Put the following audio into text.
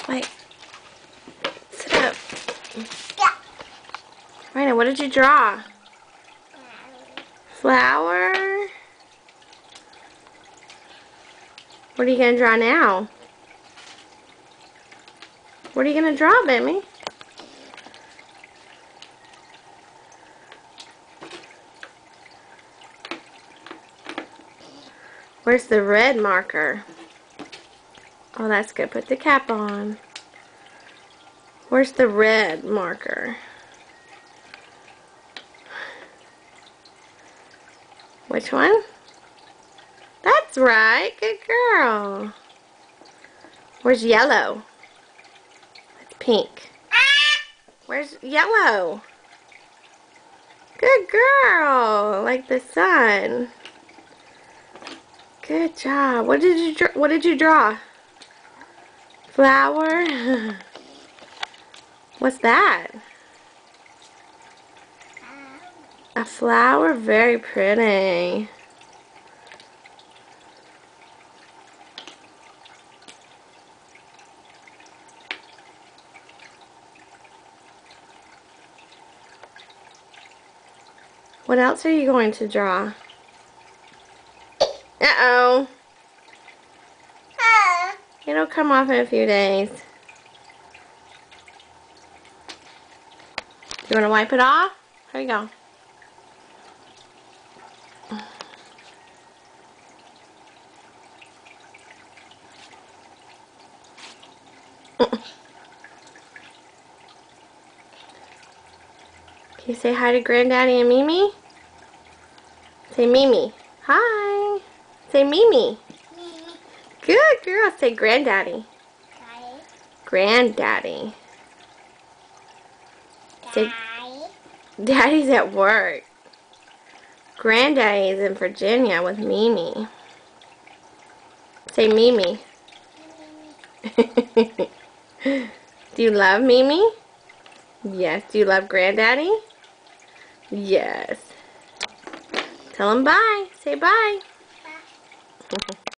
Wait. Sit up. Raina, what did you draw? Flower? What are you going to draw now? What are you going to draw, baby? Where's the red marker? Oh, that's good. Put the cap on. Where's the red marker? Which one? That's right. Good girl. Where's yellow? It's pink. Where's yellow? Good girl. Like the sun. Good job. What did you draw? Flower? What's that? A flower? Very pretty. What else are you going to draw? Uh-oh. It'll come off in a few days. You want to wipe it off? Here you go. Can you say hi to Granddaddy and Mimi? Say Mimi. Hi. Say Mimi. Good girl. Say Granddaddy. Granddaddy. Say Daddy's at work. Granddaddy's in Virginia with Mimi. Say Mimi. Do you love Mimi? Yes. Do you love Granddaddy? Yes. Tell him bye. Say bye.